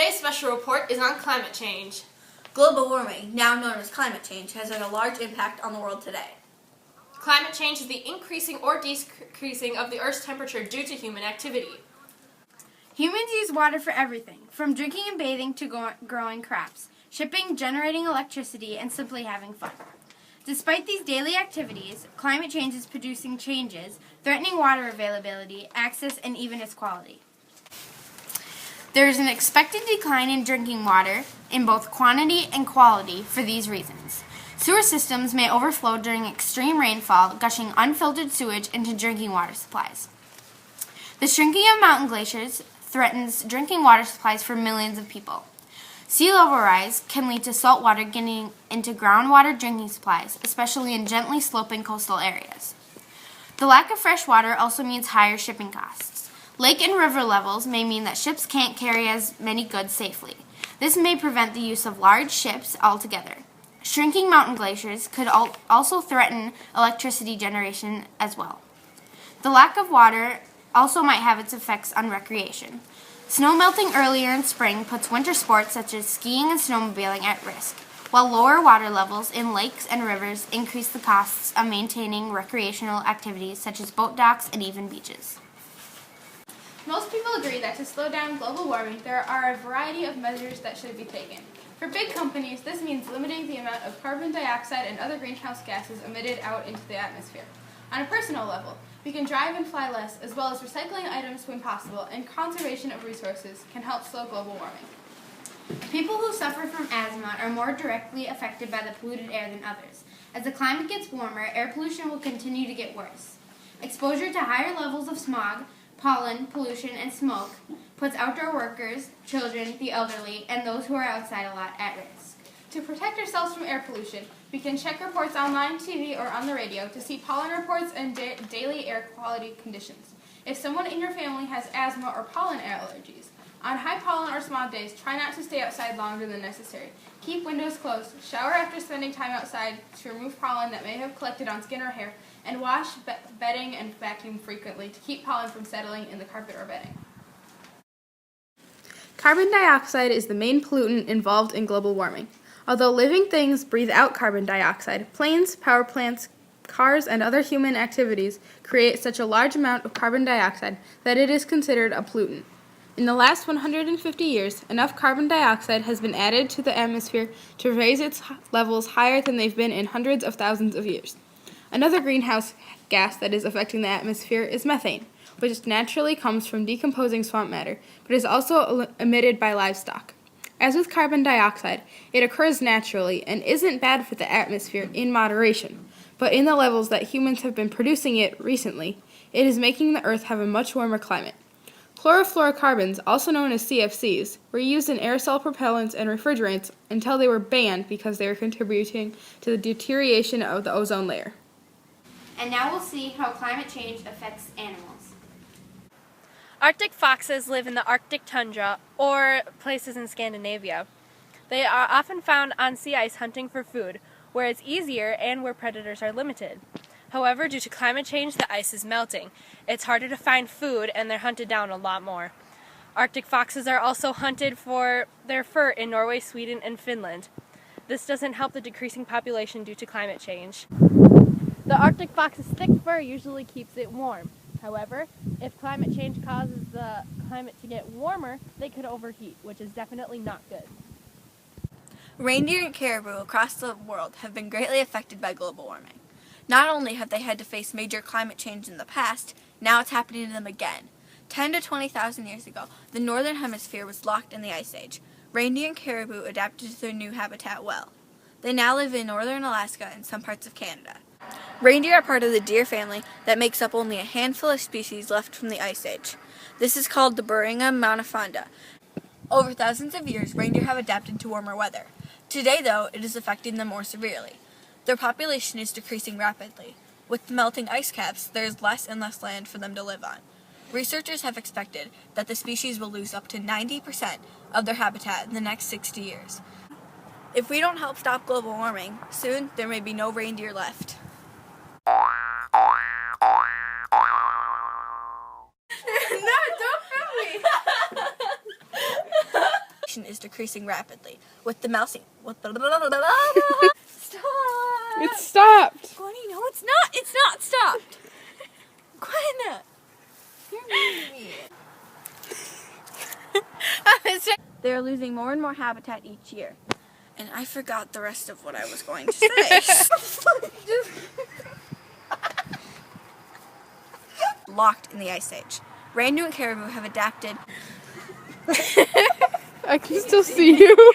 Today's special report is on climate change. Global warming, now known as climate change, has had a large impact on the world today. Climate change is the increasing or decreasing of the Earth's temperature due to human activity. Humans use water for everything, from drinking and bathing to growing crops, shipping, generating electricity, and simply having fun. Despite these daily activities, climate change is producing changes, threatening water availability, access, and even its quality. There is an expected decline in drinking water in both quantity and quality for these reasons. Sewer systems may overflow during extreme rainfall, gushing unfiltered sewage into drinking water supplies. The shrinking of mountain glaciers threatens drinking water supplies for millions of people. Sea level rise can lead to salt water getting into groundwater drinking supplies, especially in gently sloping coastal areas. The lack of fresh water also means higher shipping costs. Lake and river levels may mean that ships can't carry as many goods safely. This may prevent the use of large ships altogether. Shrinking mountain glaciers could also threaten electricity generation as well. The lack of water also might have its effects on recreation. Snow melting earlier in spring puts winter sports such as skiing and snowmobiling at risk, while lower water levels in lakes and rivers increase the costs of maintaining recreational activities such as boat docks and even beaches. Most people agree that to slow down global warming, there are a variety of measures that should be taken. For big companies, this means limiting the amount of carbon dioxide and other greenhouse gases emitted out into the atmosphere. On a personal level, we can drive and fly less, as well as recycling items when possible, and conservation of resources can help slow global warming. People who suffer from asthma are more directly affected by the polluted air than others. As the climate gets warmer, air pollution will continue to get worse. Exposure to higher levels of smog, pollen, pollution, and smoke puts outdoor workers, children, the elderly, and those who are outside a lot at risk. To protect ourselves from air pollution, we can check reports online, TV, or on the radio to see pollen reports and daily air quality conditions. If someone in your family has asthma or pollen allergies, on high pollen or smog days, try not to stay outside longer than necessary. Keep windows closed, shower after spending time outside to remove pollen that may have collected on skin or hair, and wash bedding and vacuum frequently to keep pollen from settling in the carpet or bedding. Carbon dioxide is the main pollutant involved in global warming. Although living things breathe out carbon dioxide, planes, power plants, cars, and other human activities create such a large amount of carbon dioxide that it is considered a pollutant. In the last 150 years, enough carbon dioxide has been added to the atmosphere to raise its levels higher than they've been in hundreds of thousands of years. Another greenhouse gas that is affecting the atmosphere is methane, which naturally comes from decomposing swamp matter, but is also emitted by livestock. As with carbon dioxide, it occurs naturally and isn't bad for the atmosphere in moderation, but in the levels that humans have been producing it recently, it is making the Earth have a much warmer climate. Chlorofluorocarbons, also known as CFCs, were used in aerosol propellants and refrigerants until they were banned because they were contributing to the deterioration of the ozone layer. And now we'll see how climate change affects animals. Arctic foxes live in the Arctic tundra or places in Scandinavia. They are often found on sea ice hunting for food, where it's easier and where predators are limited. However, due to climate change, the ice is melting. It's harder to find food and they're hunted down a lot more. Arctic foxes are also hunted for their fur in Norway, Sweden, and Finland. This doesn't help the decreasing population due to climate change. The Arctic fox's thick fur usually keeps it warm. However, if climate change causes the climate to get warmer, they could overheat, which is definitely not good. Reindeer and caribou across the world have been greatly affected by global warming. Not only have they had to face major climate change in the past, now it's happening to them again. 10 to 20,000 years ago, the northern hemisphere was locked in the Ice Age. Reindeer and caribou adapted to their new habitat well. They now live in northern Alaska and some parts of Canada. Reindeer are part of the deer family that makes up only a handful of species left from the Ice Age. This is called the Beringia monofonda. Over thousands of years, reindeer have adapted to warmer weather. Today, though, it is affecting them more severely. Their population is decreasing rapidly. With the melting ice caps, there is less and less land for them to live on. Researchers have expected that the species will lose up to 90% of their habitat in the next 60 years. If we don't help stop global warming, soon there may be no reindeer left. extinction is decreasing rapidly, with the melting. Stop! It stopped. Gwenny, no, it's not. It's not stopped. Gwen, you're mean to me. They are losing more and more habitat each year. And I forgot the rest of what I was going to say. Locked in the Ice Age. Reindeer and caribou have adapted. I can still see you.